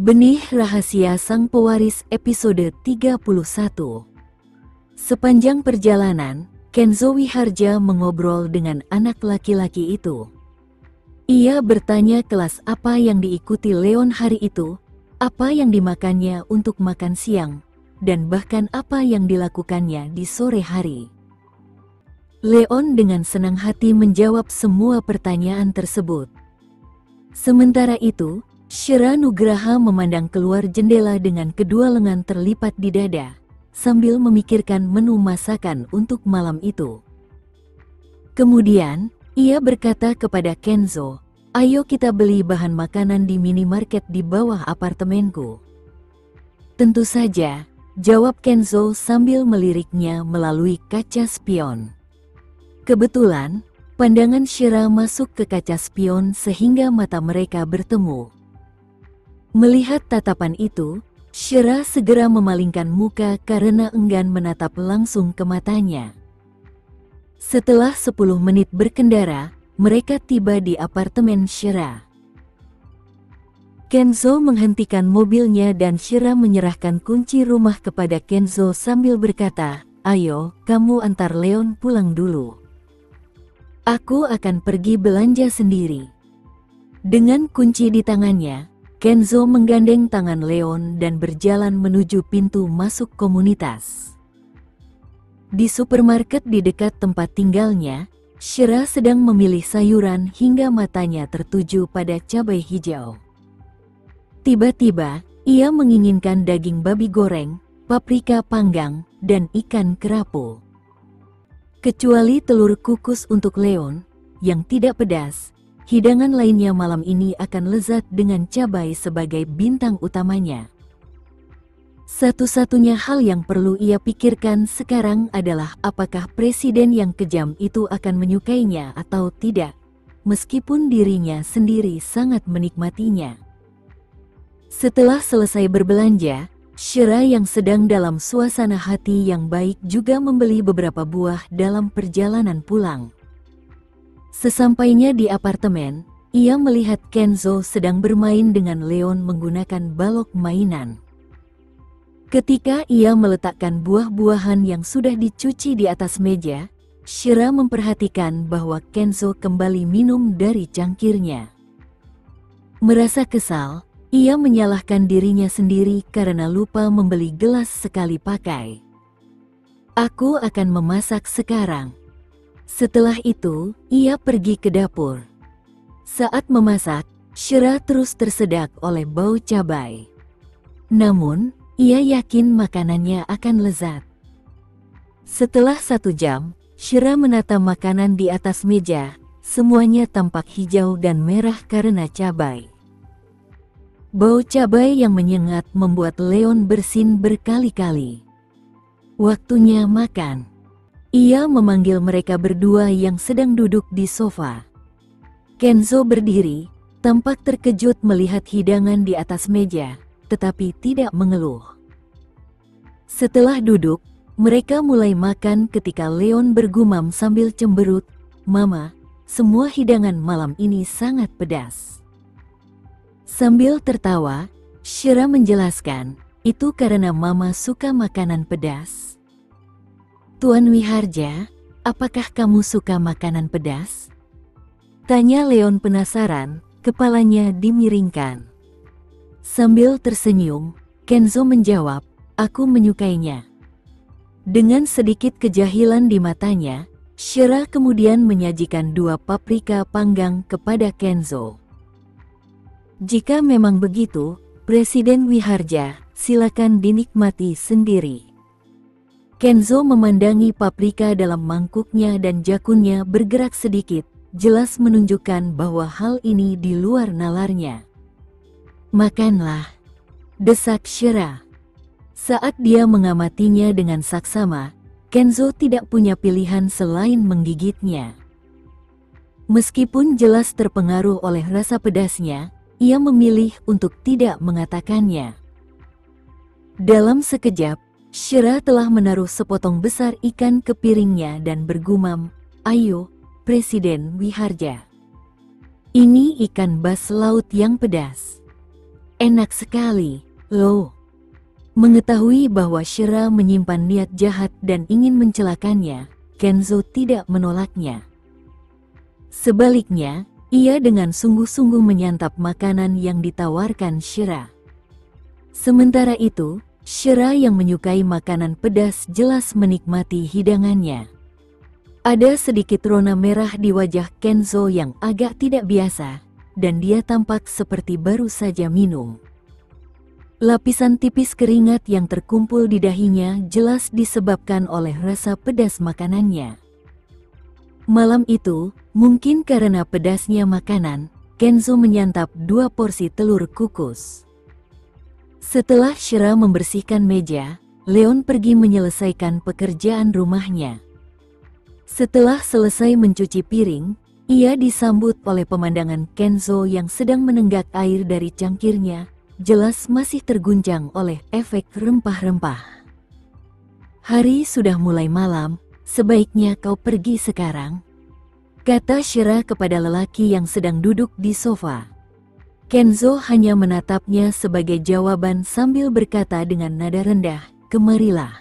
Benih Rahasia Sang Pewaris episode 31. Sepanjang perjalanan, Kenzo Wiharja mengobrol dengan anak laki-laki itu. Ia bertanya kelas apa yang diikuti Leon hari itu, apa yang dimakannya untuk makan siang, dan bahkan apa yang dilakukannya di sore hari. Leon dengan senang hati menjawab semua pertanyaan tersebut. Sementara itu, Shira Nugraha memandang keluar jendela dengan kedua lengan terlipat di dada, sambil memikirkan menu masakan untuk malam itu. Kemudian, ia berkata kepada Kenzo, "Ayo kita beli bahan makanan di minimarket di bawah apartemenku." "Tentu saja," jawab Kenzo sambil meliriknya melalui kaca spion. Kebetulan, pandangan Shira masuk ke kaca spion sehingga mata mereka bertemu. Melihat tatapan itu, Shira segera memalingkan muka karena enggan menatap langsung ke matanya. Setelah 10 menit berkendara, mereka tiba di apartemen Shira. Kenzo menghentikan mobilnya dan Shira menyerahkan kunci rumah kepada Kenzo sambil berkata, "Ayo, kamu antar Leon pulang dulu. Aku akan pergi belanja sendiri." Dengan kunci di tangannya, Kenzo menggandeng tangan Leon dan berjalan menuju pintu masuk komunitas. Di supermarket di dekat tempat tinggalnya, Shira sedang memilih sayuran hingga matanya tertuju pada cabai hijau. Tiba-tiba, ia menginginkan daging babi goreng, paprika panggang, dan ikan kerapu. Kecuali telur kukus untuk Leon, yang tidak pedas, hidangan lainnya malam ini akan lezat dengan cabai sebagai bintang utamanya. Satu-satunya hal yang perlu ia pikirkan sekarang adalah apakah presiden yang kejam itu akan menyukainya atau tidak, meskipun dirinya sendiri sangat menikmatinya. Setelah selesai berbelanja, Shira yang sedang dalam suasana hati yang baik juga membeli beberapa buah dalam perjalanan pulang. Sesampainya di apartemen, ia melihat Kenzo sedang bermain dengan Leon menggunakan balok mainan. Ketika ia meletakkan buah-buahan yang sudah dicuci di atas meja, Shira memperhatikan bahwa Kenzo kembali minum dari cangkirnya. Merasa kesal, ia menyalahkan dirinya sendiri karena lupa membeli gelas sekali pakai. "Aku akan memasak sekarang." Setelah itu, ia pergi ke dapur. Saat memasak, Shira terus tersedak oleh bau cabai. Namun, ia yakin makanannya akan lezat. Setelah 1 jam, Shira menata makanan di atas meja, semuanya tampak hijau dan merah karena cabai. Bau cabai yang menyengat membuat Leon bersin berkali-kali. Waktunya makan. Ia memanggil mereka berdua yang sedang duduk di sofa. Kenzo berdiri, tampak terkejut melihat hidangan di atas meja, tetapi tidak mengeluh. Setelah duduk, mereka mulai makan ketika Leon bergumam sambil cemberut, "Mama, semua hidangan malam ini sangat pedas." Sambil tertawa, Shira menjelaskan, "Itu karena Mama suka makanan pedas." "Tuan Wiharja, apakah kamu suka makanan pedas?" tanya Leon penasaran, kepalanya dimiringkan. Sambil tersenyum, Kenzo menjawab, "Aku menyukainya." Dengan sedikit kejahilan di matanya, Shira kemudian menyajikan 2 paprika panggang kepada Kenzo. "Jika memang begitu, Presiden Wiharja, silakan dinikmati sendiri." Kenzo memandangi paprika dalam mangkuknya dan jakunnya bergerak sedikit, jelas menunjukkan bahwa hal ini di luar nalarnya. "Makanlah," desak Shira. Saat dia mengamatinya dengan saksama, Kenzo tidak punya pilihan selain menggigitnya. Meskipun jelas terpengaruh oleh rasa pedasnya, ia memilih untuk tidak mengatakannya. Dalam sekejap, Shira telah menaruh sepotong besar ikan ke piringnya dan bergumam, "Ayo, Presiden Wiharja. Ini ikan bas laut yang pedas." Enak sekali, loh. Mengetahui bahwa Shira menyimpan niat jahat dan ingin mencelakannya, Kenzo tidak menolaknya. Sebaliknya, ia dengan sungguh-sungguh menyantap makanan yang ditawarkan Shira. Sementara itu, Shira yang menyukai makanan pedas jelas menikmati hidangannya. Ada sedikit rona merah di wajah Kenzo yang agak tidak biasa, dan dia tampak seperti baru saja minum. Lapisan tipis keringat yang terkumpul di dahinya jelas disebabkan oleh rasa pedas makanannya. Malam itu, mungkin karena pedasnya makanan, Kenzo menyantap 2 porsi telur kukus. Setelah Shira membersihkan meja, Leon pergi menyelesaikan pekerjaan rumahnya. Setelah selesai mencuci piring, ia disambut oleh pemandangan Kenzo yang sedang menenggak air dari cangkirnya, jelas masih terguncang oleh efek rempah-rempah. Hari sudah mulai malam, sebaiknya kau pergi sekarang, kata Shira kepada lelaki yang sedang duduk di sofa. Kenzo hanya menatapnya sebagai jawaban sambil berkata dengan nada rendah, "Kemarilah."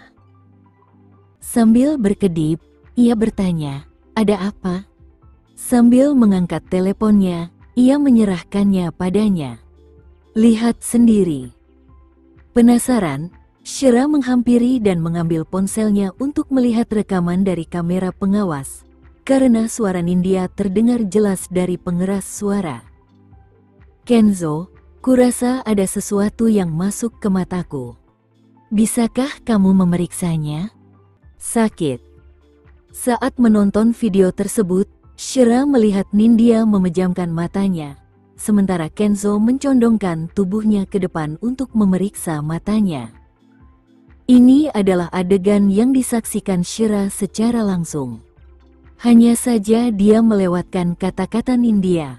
Sambil berkedip, ia bertanya, "Ada apa?" Sambil mengangkat teleponnya, ia menyerahkannya padanya. "Lihat sendiri." Penasaran, Shira menghampiri dan mengambil ponselnya untuk melihat rekaman dari kamera pengawas, karena suara Nindya terdengar jelas dari pengeras suara. "Kenzo, kurasa ada sesuatu yang masuk ke mataku. Bisakah kamu memeriksanya?" "Sakit." Saat menonton video tersebut, Shira melihat Nindya memejamkan matanya, sementara Kenzo mencondongkan tubuhnya ke depan untuk memeriksa matanya. Ini adalah adegan yang disaksikan Shira secara langsung. Hanya saja dia melewatkan kata-kata Nindya.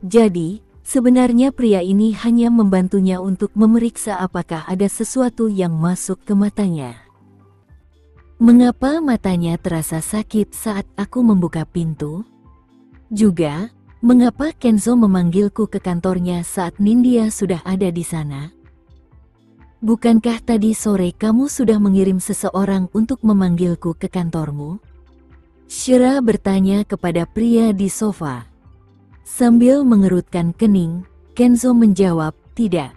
Jadi, sebenarnya pria ini hanya membantunya untuk memeriksa apakah ada sesuatu yang masuk ke matanya. "Mengapa matanya terasa sakit saat aku membuka pintu? Juga, mengapa Kenzo memanggilku ke kantornya saat Nindya sudah ada di sana? Bukankah tadi sore kamu sudah mengirim seseorang untuk memanggilku ke kantormu?" Shira bertanya kepada pria di sofa. Sambil mengerutkan kening, Kenzo menjawab, "Tidak."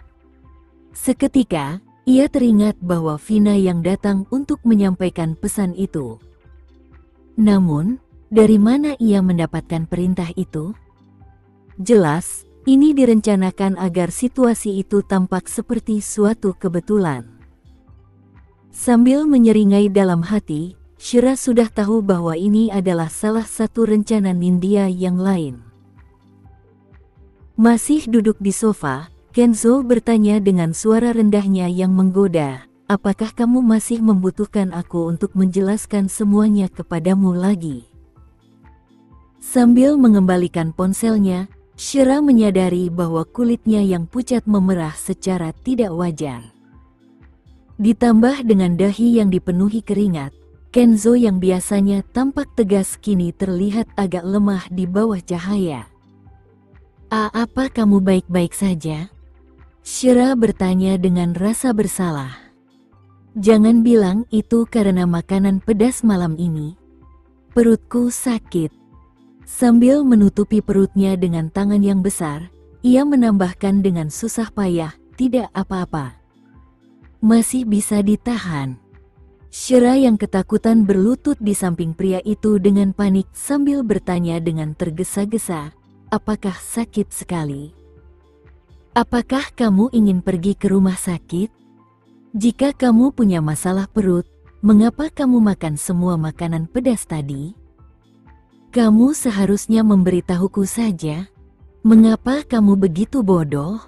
Seketika, ia teringat bahwa Vina yang datang untuk menyampaikan pesan itu. Namun, dari mana ia mendapatkan perintah itu? Jelas, ini direncanakan agar situasi itu tampak seperti suatu kebetulan. Sambil menyeringai dalam hati, Shira sudah tahu bahwa ini adalah salah satu rencana Nindya yang lain. Masih duduk di sofa, Kenzo bertanya dengan suara rendahnya yang menggoda, "Apakah kamu masih membutuhkan aku untuk menjelaskan semuanya kepadamu lagi?" Sambil mengembalikan ponselnya, Shira menyadari bahwa kulitnya yang pucat memerah secara tidak wajar. Ditambah dengan dahi yang dipenuhi keringat, Kenzo yang biasanya tampak tegas kini terlihat agak lemah di bawah cahaya. Apa kamu baik-baik saja?" Shira bertanya dengan rasa bersalah. "Jangan bilang itu karena makanan pedas malam ini. Perutku sakit." Sambil menutupi perutnya dengan tangan yang besar, ia menambahkan dengan susah payah, "Tidak apa-apa. Masih bisa ditahan." Shira yang ketakutan berlutut di samping pria itu dengan panik sambil bertanya dengan tergesa-gesa, "Apakah sakit sekali? Apakah kamu ingin pergi ke rumah sakit? Jika kamu punya masalah perut, mengapa kamu makan semua makanan pedas tadi? Kamu seharusnya memberitahuku saja. Mengapa kamu begitu bodoh?"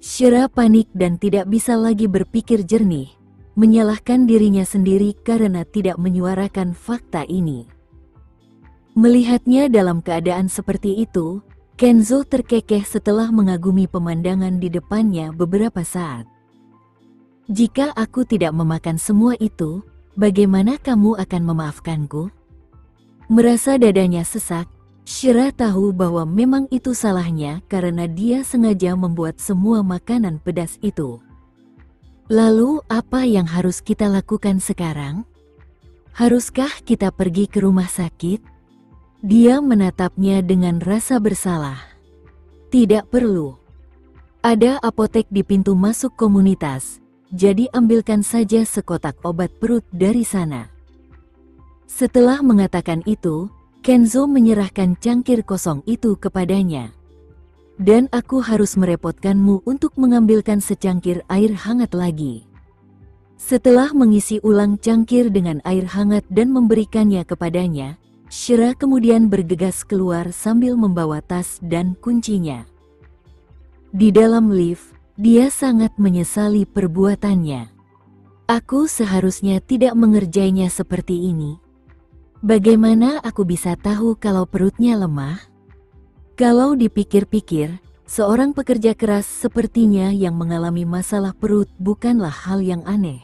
Shira panik dan tidak bisa lagi berpikir jernih, menyalahkan dirinya sendiri karena tidak menyuarakan fakta ini. Melihatnya dalam keadaan seperti itu, Kenzo terkekeh setelah mengagumi pemandangan di depannya beberapa saat. "Jika aku tidak memakan semua itu, bagaimana kamu akan memaafkanku?" Merasa dadanya sesak, Shira tahu bahwa memang itu salahnya karena dia sengaja membuat semua makanan pedas itu. Lalu apa yang harus kita lakukan sekarang? Haruskah kita pergi ke rumah sakit? Dia menatapnya dengan rasa bersalah. Tidak perlu. Ada apotek di pintu masuk komunitas, jadi ambilkan saja sekotak obat perut dari sana. Setelah mengatakan itu, Kenzo menyerahkan cangkir kosong itu kepadanya. Dan aku harus merepotkanmu untuk mengambilkan secangkir air hangat lagi. Setelah mengisi ulang cangkir dengan air hangat dan memberikannya kepadanya, Shira kemudian bergegas keluar sambil membawa tas dan kuncinya. Di dalam lift, dia sangat menyesali perbuatannya. Aku seharusnya tidak mengerjainya seperti ini. Bagaimana aku bisa tahu kalau perutnya lemah? Kalau dipikir-pikir, seorang pekerja keras sepertinya yang mengalami masalah perut bukanlah hal yang aneh.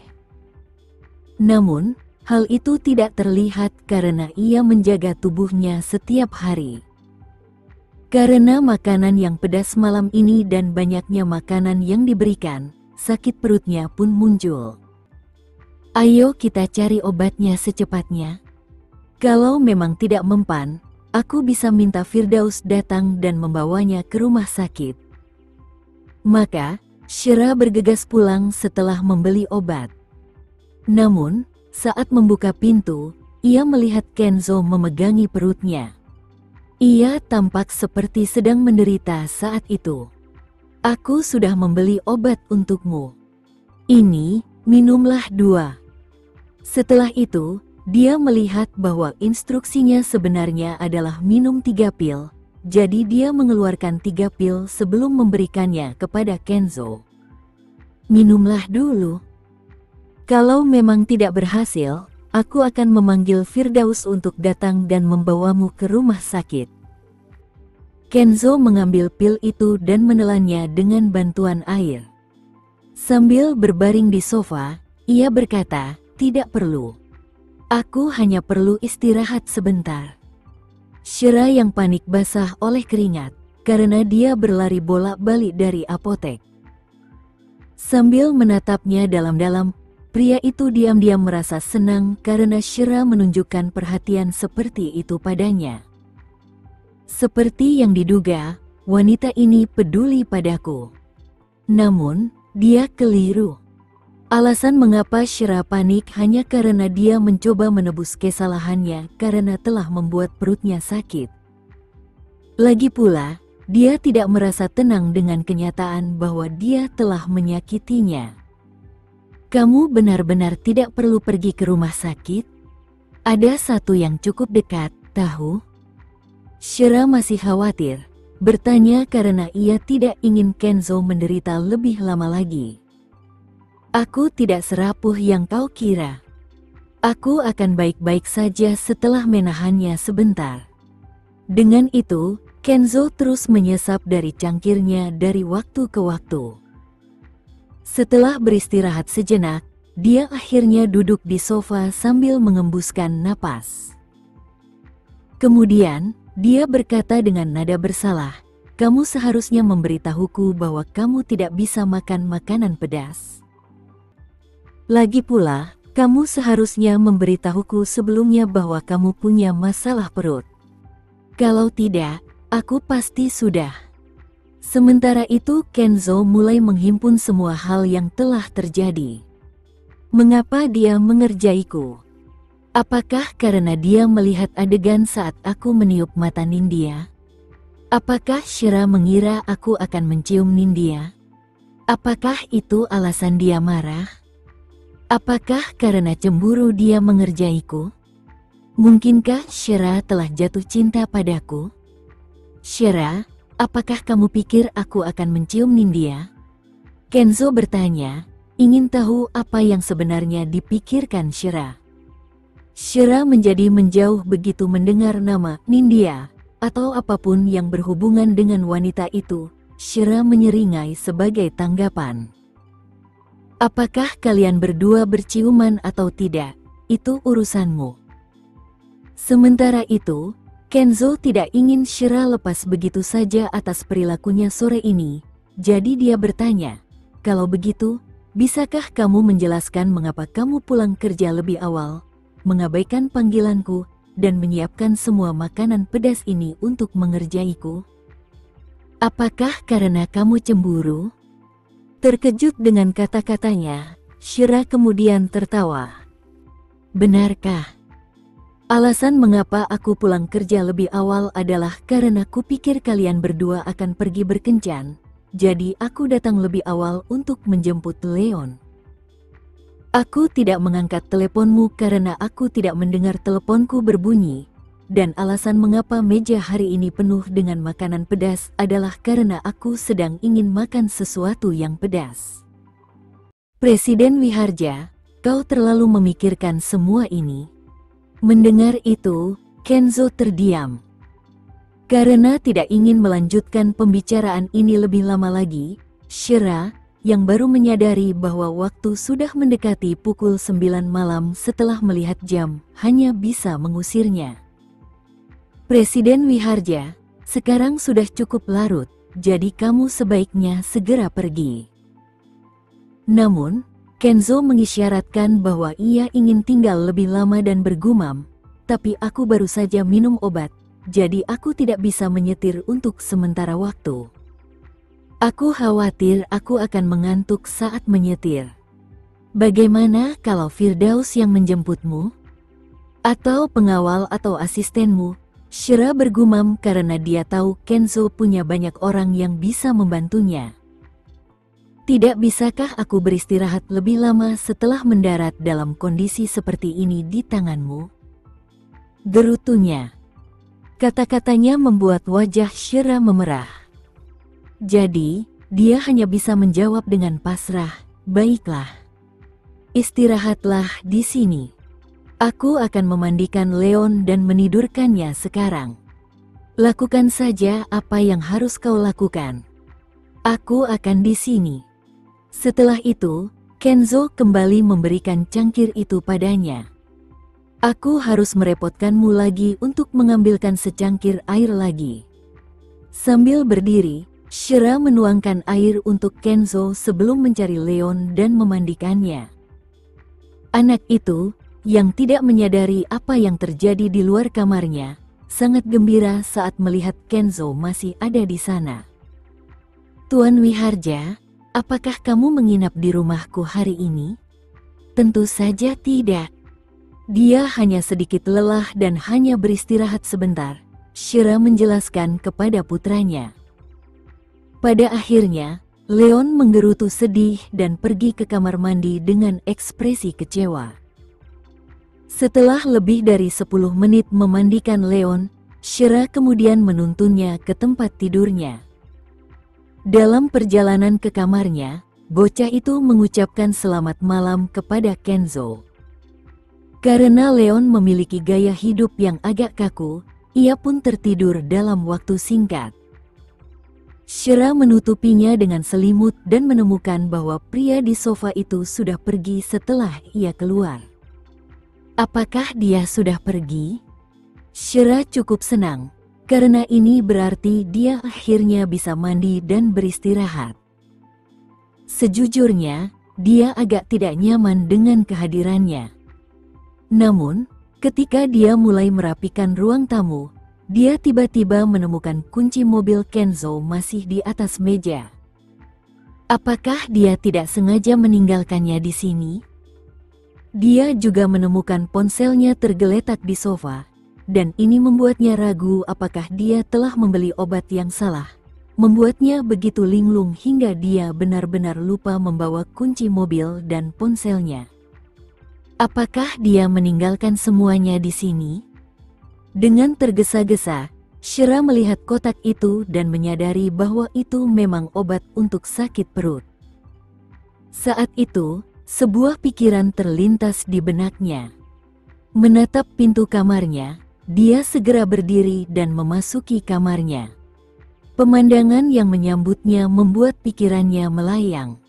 Namun, hal itu tidak terlihat karena ia menjaga tubuhnya setiap hari. Karena makanan yang pedas malam ini dan banyaknya makanan yang diberikan, sakit perutnya pun muncul. Ayo kita cari obatnya secepatnya. Kalau memang tidak mempan, aku bisa minta Firdaus datang dan membawanya ke rumah sakit. Maka, Shira bergegas pulang setelah membeli obat. Namun, saat membuka pintu, ia melihat Kenzo memegangi perutnya. Ia tampak seperti sedang menderita saat itu. Aku sudah membeli obat untukmu. Ini, minumlah 2. Setelah itu, dia melihat bahwa instruksinya sebenarnya adalah minum 3 pil, jadi dia mengeluarkan 3 pil sebelum memberikannya kepada Kenzo. Minumlah dulu. Kalau memang tidak berhasil, aku akan memanggil Firdaus untuk datang dan membawamu ke rumah sakit. Kenzo mengambil pil itu dan menelannya dengan bantuan air. Sambil berbaring di sofa, ia berkata, "Tidak perlu. Aku hanya perlu istirahat sebentar." Shira yang panik basah oleh keringat, karena dia berlari bolak-balik dari apotek. Sambil menatapnya dalam-dalam, pria itu diam-diam merasa senang karena Shira menunjukkan perhatian seperti itu padanya. Seperti yang diduga, wanita ini peduli padaku. Namun, dia keliru. Alasan mengapa Shira panik hanya karena dia mencoba menebus kesalahannya karena telah membuat perutnya sakit. Lagi pula, dia tidak merasa tenang dengan kenyataan bahwa dia telah menyakitinya. Kamu benar-benar tidak perlu pergi ke rumah sakit? Ada satu yang cukup dekat, tahu? Shira masih khawatir, bertanya karena ia tidak ingin Kenzo menderita lebih lama lagi. Aku tidak serapuh yang kau kira. Aku akan baik-baik saja setelah menahannya sebentar. Dengan itu, Kenzo terus menyesap dari cangkirnya dari waktu ke waktu. Setelah beristirahat sejenak, dia akhirnya duduk di sofa sambil mengembuskan napas. Kemudian, dia berkata dengan nada bersalah, "Kamu seharusnya memberitahuku bahwa kamu tidak bisa makan makanan pedas. Lagi pula, kamu seharusnya memberitahuku sebelumnya bahwa kamu punya masalah perut. Kalau tidak, aku pasti sudah." Sementara itu Kenzo mulai menghimpun semua hal yang telah terjadi. Mengapa dia mengerjaiku? Apakah karena dia melihat adegan saat aku meniup mata Nindya? Apakah Shira mengira aku akan mencium Nindya? Apakah itu alasan dia marah? Apakah karena cemburu dia mengerjaiku? Mungkinkah Shira telah jatuh cinta padaku? Shira, apakah kamu pikir aku akan mencium Nindya? Kenzo bertanya, ingin tahu apa yang sebenarnya dipikirkan Shira. Shira menjadi menjauh begitu mendengar nama Nindya, atau apapun yang berhubungan dengan wanita itu. Shira menyeringai sebagai tanggapan. Apakah kalian berdua berciuman atau tidak, itu urusanmu. Sementara itu, Kenzo tidak ingin Shira lepas begitu saja atas perilakunya sore ini, jadi dia bertanya, "Kalau begitu, bisakah kamu menjelaskan mengapa kamu pulang kerja lebih awal, mengabaikan panggilanku, dan menyiapkan semua makanan pedas ini untuk mengerjaiku? Apakah karena kamu cemburu?" Terkejut dengan kata-katanya, Shira kemudian tertawa. "Benarkah? Alasan mengapa aku pulang kerja lebih awal adalah karena kupikir kalian berdua akan pergi berkencan, jadi aku datang lebih awal untuk menjemput Leon. Aku tidak mengangkat teleponmu karena aku tidak mendengar teleponku berbunyi, dan alasan mengapa meja hari ini penuh dengan makanan pedas adalah karena aku sedang ingin makan sesuatu yang pedas." "Presiden Wiharja, kau terlalu memikirkan semua ini." Mendengar itu, Kenzo terdiam. Karena tidak ingin melanjutkan pembicaraan ini lebih lama lagi, Shira, yang baru menyadari bahwa waktu sudah mendekati pukul 9 malam setelah melihat jam, hanya bisa mengusirnya. "Presiden Wiharja, sekarang sudah cukup larut, jadi kamu sebaiknya segera pergi." Namun, Kenzo mengisyaratkan bahwa ia ingin tinggal lebih lama dan bergumam, "Tapi aku baru saja minum obat, jadi aku tidak bisa menyetir untuk sementara waktu. Aku khawatir aku akan mengantuk saat menyetir. Bagaimana kalau Firdaus yang menjemputmu? Atau pengawal atau asistenmu?" Shira bergumam karena dia tahu Kenzo punya banyak orang yang bisa membantunya. "Tidak bisakah aku beristirahat lebih lama setelah mendarat dalam kondisi seperti ini di tanganmu?" gerutunya. Kata-katanya membuat wajah Shira memerah. Jadi, dia hanya bisa menjawab dengan pasrah, "Baiklah. Istirahatlah di sini. Aku akan memandikan Leon dan menidurkannya sekarang. Lakukan saja apa yang harus kau lakukan. Aku akan di sini." Setelah itu, Kenzo kembali memberikan cangkir itu padanya. "Aku harus merepotkanmu lagi untuk mengambilkan secangkir air lagi." Sambil berdiri, Shira menuangkan air untuk Kenzo sebelum mencari Leon dan memandikannya. Anak itu, yang tidak menyadari apa yang terjadi di luar kamarnya, sangat gembira saat melihat Kenzo masih ada di sana. "Tuan Wiharja, apakah kamu menginap di rumahku hari ini?" "Tentu saja tidak. Dia hanya sedikit lelah dan hanya beristirahat sebentar," Shira menjelaskan kepada putranya. Pada akhirnya, Leon menggerutu sedih dan pergi ke kamar mandi dengan ekspresi kecewa. Setelah lebih dari 10 menit memandikan Leon, Shira kemudian menuntunnya ke tempat tidurnya. Dalam perjalanan ke kamarnya, bocah itu mengucapkan selamat malam kepada Kenzo. Karena Leon memiliki gaya hidup yang agak kaku, ia pun tertidur dalam waktu singkat. Shira menutupinya dengan selimut dan menemukan bahwa pria di sofa itu sudah pergi setelah ia keluar. Apakah dia sudah pergi? Shira cukup senang, karena ini berarti dia akhirnya bisa mandi dan beristirahat. Sejujurnya, dia agak tidak nyaman dengan kehadirannya. Namun, ketika dia mulai merapikan ruang tamu, dia tiba-tiba menemukan kunci mobil Kenzo masih di atas meja. Apakah dia tidak sengaja meninggalkannya di sini? Dia juga menemukan ponselnya tergeletak di sofa, dan ini membuatnya ragu apakah dia telah membeli obat yang salah, membuatnya begitu linglung hingga dia benar-benar lupa membawa kunci mobil dan ponselnya. Apakah dia meninggalkan semuanya di sini? Dengan tergesa-gesa, Shira melihat kotak itu dan menyadari bahwa itu memang obat untuk sakit perut. Saat itu, sebuah pikiran terlintas di benaknya. Menatap pintu kamarnya, dia segera berdiri dan memasuki kamarnya. Pemandangan yang menyambutnya membuat pikirannya melayang.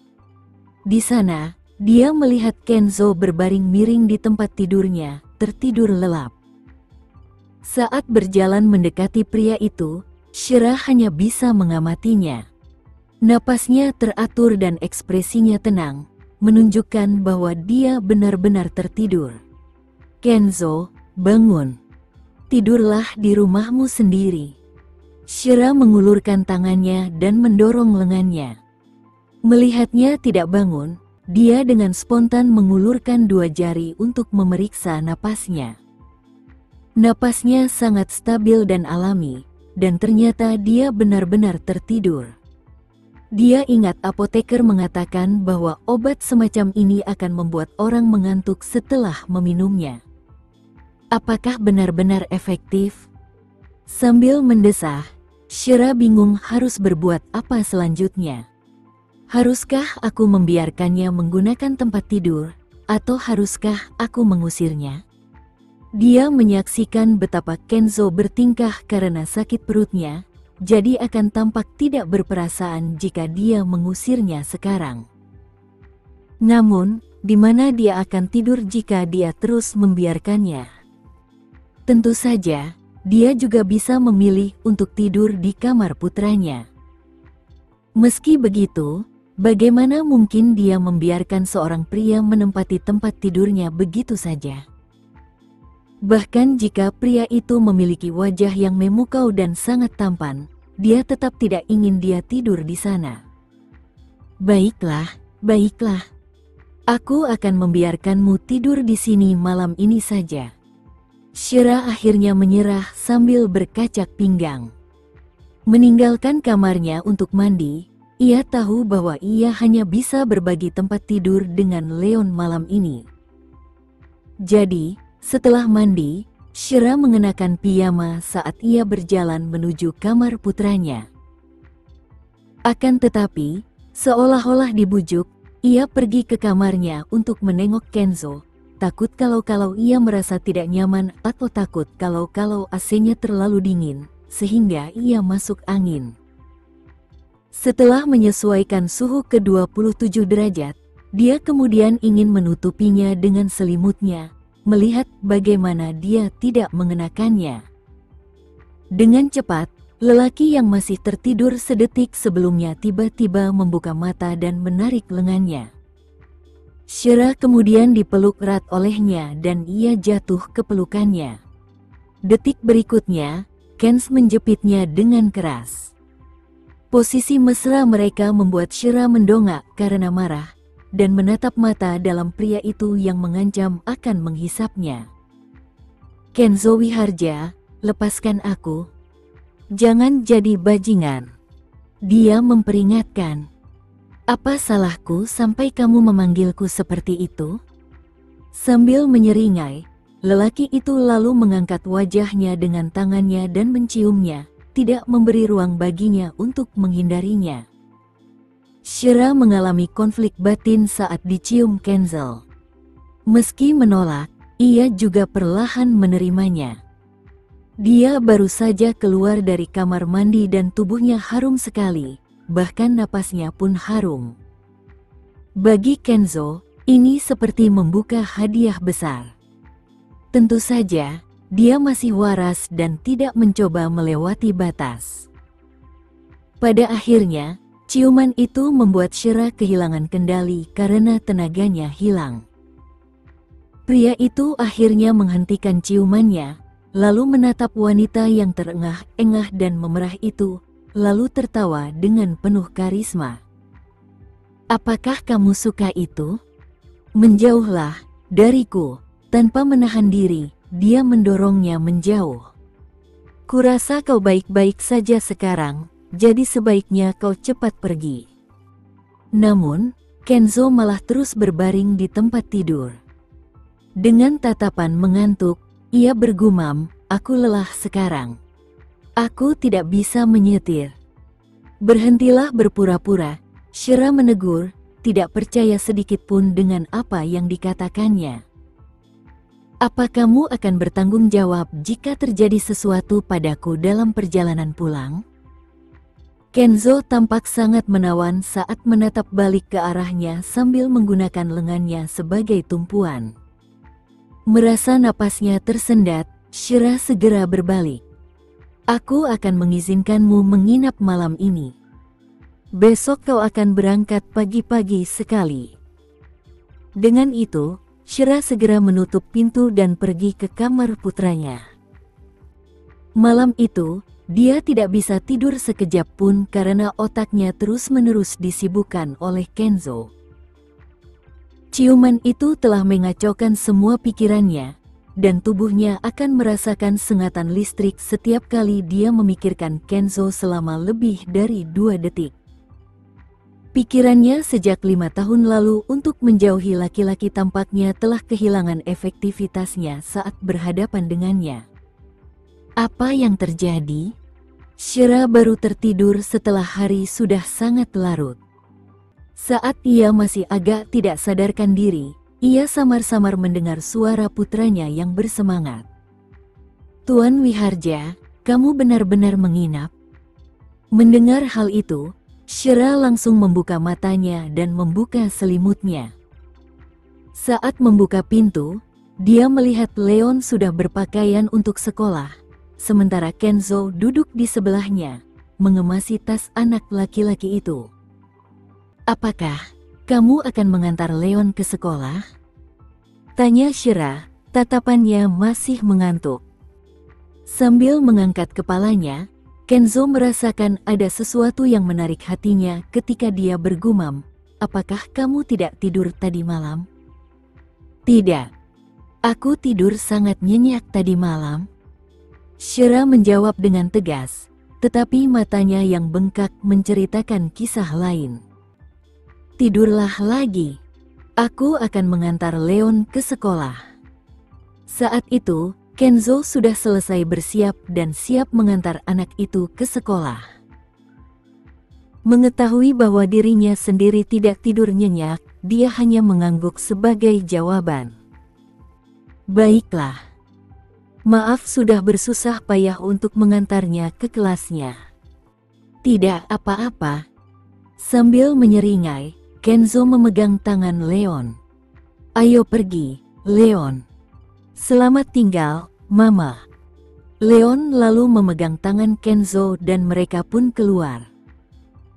Di sana, dia melihat Kenzo berbaring miring di tempat tidurnya, tertidur lelap. Saat berjalan mendekati pria itu, Shira hanya bisa mengamatinya. Napasnya teratur dan ekspresinya tenang, menunjukkan bahwa dia benar-benar tertidur. Kenzo, bangun. Tidurlah di rumahmu sendiri. Shira mengulurkan tangannya dan mendorong lengannya. Melihatnya tidak bangun, dia dengan spontan mengulurkan 2 jari untuk memeriksa napasnya. Napasnya sangat stabil dan alami, dan ternyata dia benar-benar tertidur. Dia ingat apoteker mengatakan bahwa obat semacam ini akan membuat orang mengantuk setelah meminumnya. Apakah benar-benar efektif? Sambil mendesah, Shira bingung harus berbuat apa selanjutnya. Haruskah aku membiarkannya menggunakan tempat tidur, atau haruskah aku mengusirnya? Dia menyaksikan betapa Kenzo bertingkah karena sakit perutnya, jadi akan tampak tidak berperasaan jika dia mengusirnya sekarang. Namun, di mana dia akan tidur jika dia terus membiarkannya? Tentu saja, dia juga bisa memilih untuk tidur di kamar putranya. Meski begitu, bagaimana mungkin dia membiarkan seorang pria menempati tempat tidurnya begitu saja? Bahkan jika pria itu memiliki wajah yang memukau dan sangat tampan, dia tetap tidak ingin dia tidur di sana. Baiklah, baiklah. Aku akan membiarkanmu tidur di sini malam ini saja. Shira akhirnya menyerah sambil berkacak pinggang. Meninggalkan kamarnya untuk mandi, ia tahu bahwa ia hanya bisa berbagi tempat tidur dengan Leon malam ini. Jadi, setelah mandi, Shira mengenakan piyama saat ia berjalan menuju kamar putranya. Akan tetapi, seolah-olah dibujuk, ia pergi ke kamarnya untuk menengok Kenzo, takut kalau ia merasa tidak nyaman atau takut kalau AC-nya terlalu dingin, sehingga ia masuk angin. Setelah menyesuaikan suhu ke 27 derajat, dia kemudian ingin menutupinya dengan selimutnya, melihat bagaimana dia tidak mengenakannya. Dengan cepat, lelaki yang masih tertidur sedetik sebelumnya tiba-tiba membuka mata dan menarik lengannya. Shira kemudian dipeluk erat olehnya dan ia jatuh ke pelukannya. Detik berikutnya, Kenz menjepitnya dengan keras. Posisi mesra mereka membuat Shira mendongak karena marah, dan menatap mata dalam pria itu yang mengancam akan menghisapnya. Kenzo Wiharja, lepaskan aku. Jangan jadi bajingan. Dia memperingatkan. Apa salahku sampai kamu memanggilku seperti itu? Sambil menyeringai, lelaki itu lalu mengangkat wajahnya dengan tangannya dan menciumnya, tidak memberi ruang baginya untuk menghindarinya. Shira mengalami konflik batin saat dicium Kenzo. Meski menolak, ia juga perlahan menerimanya. Dia baru saja keluar dari kamar mandi dan tubuhnya harum sekali, bahkan napasnya pun harum. Bagi Kenzo, ini seperti membuka hadiah besar. Tentu saja, dia masih waras dan tidak mencoba melewati batas. Pada akhirnya, ciuman itu membuat Shira kehilangan kendali karena tenaganya hilang. Pria itu akhirnya menghentikan ciumannya, lalu menatap wanita yang terengah-engah dan memerah itu, lalu tertawa dengan penuh karisma. Apakah kamu suka itu? Menjauhlah dariku. Tanpa menahan diri, dia mendorongnya menjauh. Kurasa kau baik-baik saja sekarang, jadi sebaiknya kau cepat pergi. Namun, Kenzo malah terus berbaring di tempat tidur. Dengan tatapan mengantuk, ia bergumam, aku lelah sekarang. Aku tidak bisa menyetir. Berhentilah berpura-pura, Shira menegur, tidak percaya sedikit pun dengan apa yang dikatakannya. Apa kamu akan bertanggung jawab jika terjadi sesuatu padaku dalam perjalanan pulang? Kenzo tampak sangat menawan saat menatap balik ke arahnya sambil menggunakan lengannya sebagai tumpuan. Merasa napasnya tersendat, Shira segera berbalik. Aku akan mengizinkanmu menginap malam ini. Besok kau akan berangkat pagi-pagi sekali. Dengan itu, Shira segera menutup pintu dan pergi ke kamar putranya. Malam itu, dia tidak bisa tidur sekejap pun karena otaknya terus-menerus disibukkan oleh Kenzo. Ciuman itu telah mengacaukan semua pikirannya, dan tubuhnya akan merasakan sengatan listrik setiap kali dia memikirkan Kenzo selama lebih dari 2 detik. Pikirannya sejak 5 tahun lalu untuk menjauhi laki-laki tampaknya telah kehilangan efektivitasnya saat berhadapan dengannya. Apa yang terjadi? Shira baru tertidur setelah hari sudah sangat larut. Saat ia masih agak tidak sadarkan diri, ia samar-samar mendengar suara putranya yang bersemangat. "Tuan Wiharja, kamu benar-benar menginap?" Mendengar hal itu, Shira langsung membuka matanya dan membuka selimutnya. Saat membuka pintu, dia melihat Leon sudah berpakaian untuk sekolah, sementara Kenzo duduk di sebelahnya, mengemasi tas anak laki-laki itu. "Apakah kamu akan mengantar Leon ke sekolah?" tanya Shira, tatapannya masih mengantuk. Sambil mengangkat kepalanya, Kenzo merasakan ada sesuatu yang menarik hatinya ketika dia bergumam, "Apakah kamu tidak tidur tadi malam?" "Tidak. Aku tidur sangat nyenyak tadi malam." Shira menjawab dengan tegas, tetapi matanya yang bengkak menceritakan kisah lain. "Tidurlah lagi. Aku akan mengantar Leon ke sekolah." Saat itu, Kenzo sudah selesai bersiap dan siap mengantar anak itu ke sekolah. Mengetahui bahwa dirinya sendiri tidak tidur nyenyak, dia hanya mengangguk sebagai jawaban. "Baiklah. Maaf sudah bersusah payah untuk mengantarnya ke kelasnya." "Tidak apa-apa." Sambil menyeringai, Kenzo memegang tangan Leon. "Ayo pergi, Leon. Selamat tinggal, Mama." Leon lalu memegang tangan Kenzo dan mereka pun keluar.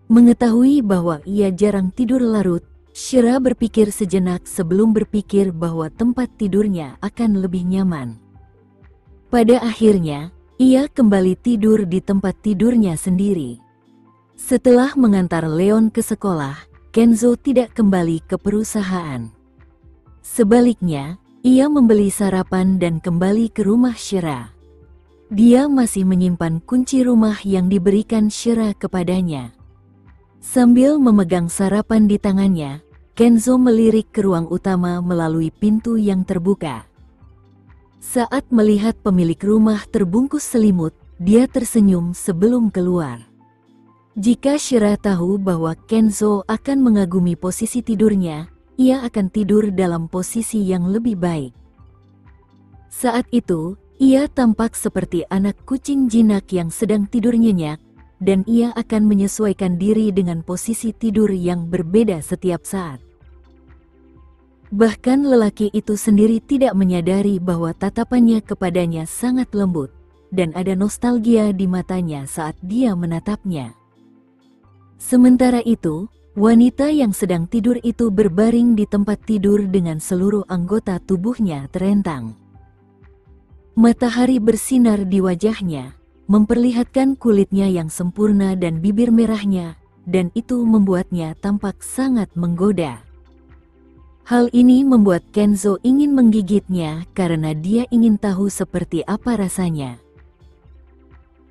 Mengetahui bahwa ia jarang tidur larut, Shira berpikir sejenak sebelum berpikir bahwa tempat tidurnya akan lebih nyaman. Pada akhirnya, ia kembali tidur di tempat tidurnya sendiri. Setelah mengantar Leon ke sekolah, Kenzo tidak kembali ke perusahaan. Sebaliknya, ia membeli sarapan dan kembali ke rumah Shira. Dia masih menyimpan kunci rumah yang diberikan Shira kepadanya. Sambil memegang sarapan di tangannya, Kenzo melirik ke ruang utama melalui pintu yang terbuka. Saat melihat pemilik rumah terbungkus selimut, dia tersenyum sebelum keluar. Jika Shira tahu bahwa Kenzo akan mengagumi posisi tidurnya, ia akan tidur dalam posisi yang lebih baik. Saat itu, ia tampak seperti anak kucing jinak yang sedang tidur nyenyak, dan ia akan menyesuaikan diri dengan posisi tidur yang berbeda setiap saat. Bahkan lelaki itu sendiri tidak menyadari bahwa tatapannya kepadanya sangat lembut, dan ada nostalgia di matanya saat dia menatapnya. Sementara itu, wanita yang sedang tidur itu berbaring di tempat tidur dengan seluruh anggota tubuhnya terentang. Matahari bersinar di wajahnya, memperlihatkan kulitnya yang sempurna dan bibir merahnya, dan itu membuatnya tampak sangat menggoda. Hal ini membuat Kenzo ingin menggigitnya karena dia ingin tahu seperti apa rasanya.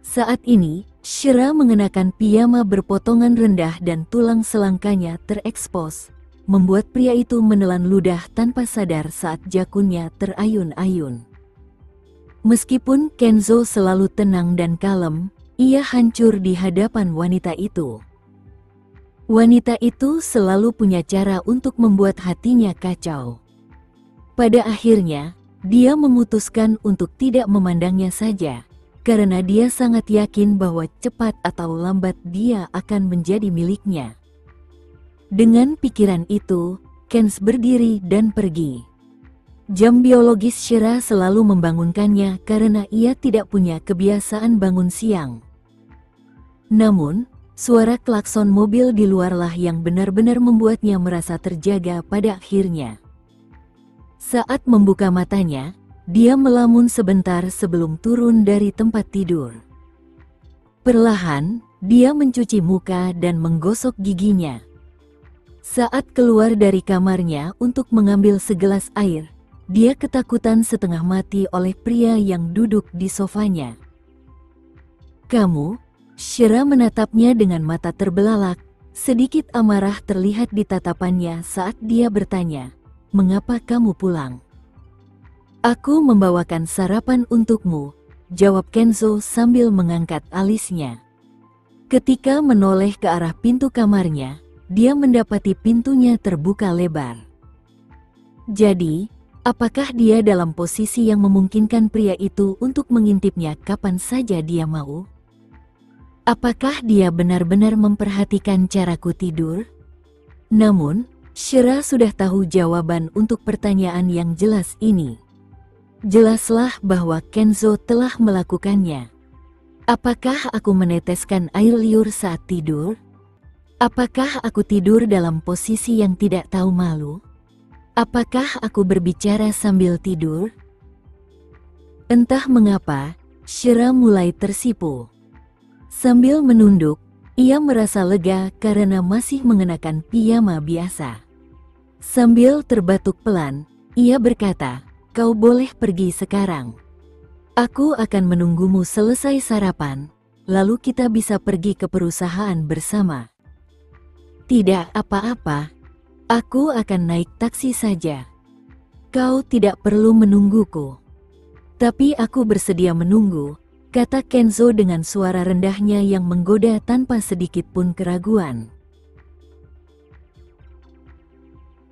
Saat ini, Shira mengenakan piyama berpotongan rendah dan tulang selangkanya terekspos, membuat pria itu menelan ludah tanpa sadar saat jakunnya terayun-ayun. Meskipun Kenzo selalu tenang dan kalem, ia hancur di hadapan wanita itu. Wanita itu selalu punya cara untuk membuat hatinya kacau. Pada akhirnya, dia memutuskan untuk tidak memandangnya saja, karena dia sangat yakin bahwa cepat atau lambat dia akan menjadi miliknya. Dengan pikiran itu, Kenz berdiri dan pergi. Jam biologis Shira selalu membangunkannya karena ia tidak punya kebiasaan bangun siang. Namun, suara klakson mobil di luarlah yang benar-benar membuatnya merasa terjaga pada akhirnya. Saat membuka matanya, dia melamun sebentar sebelum turun dari tempat tidur. Perlahan, dia mencuci muka dan menggosok giginya. Saat keluar dari kamarnya untuk mengambil segelas air, dia ketakutan setengah mati oleh pria yang duduk di sofanya. "Kamu?" Shira menatapnya dengan mata terbelalak. Sedikit amarah terlihat di tatapannya saat dia bertanya, "Mengapa kamu pulang?" "Aku membawakan sarapan untukmu," jawab Kenzo sambil mengangkat alisnya. Ketika menoleh ke arah pintu kamarnya, dia mendapati pintunya terbuka lebar. Jadi, apakah dia dalam posisi yang memungkinkan pria itu untuk mengintipnya kapan saja dia mau? Apakah dia benar-benar memperhatikan caraku tidur? Namun, Shira sudah tahu jawaban untuk pertanyaan yang jelas ini. Jelaslah bahwa Kenzo telah melakukannya. Apakah aku meneteskan air liur saat tidur? Apakah aku tidur dalam posisi yang tidak tahu malu? Apakah aku berbicara sambil tidur? Entah mengapa, Shira mulai tersipu. Sambil menunduk, ia merasa lega karena masih mengenakan piyama biasa. Sambil terbatuk pelan, ia berkata, "Kau boleh pergi sekarang. Aku akan menunggumu selesai sarapan, lalu kita bisa pergi ke perusahaan bersama." "Tidak apa-apa, aku akan naik taksi saja. Kau tidak perlu menungguku." "Tapi aku bersedia menunggu," kata Kenzo dengan suara rendahnya yang menggoda tanpa sedikit pun keraguan.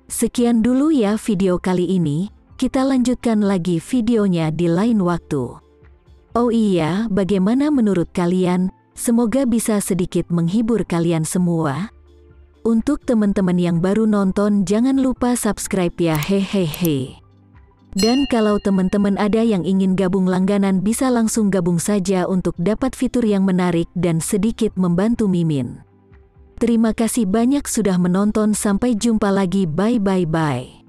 Sekian dulu ya video kali ini, kita lanjutkan lagi videonya di lain waktu. Oh iya, bagaimana menurut kalian? Semoga bisa sedikit menghibur kalian semua. Untuk teman-teman yang baru nonton, jangan lupa subscribe ya, hehehe. Dan kalau teman-teman ada yang ingin gabung langganan, bisa langsung gabung saja untuk dapat fitur yang menarik dan sedikit membantu Mimin. Terima kasih banyak sudah menonton, sampai jumpa lagi, bye.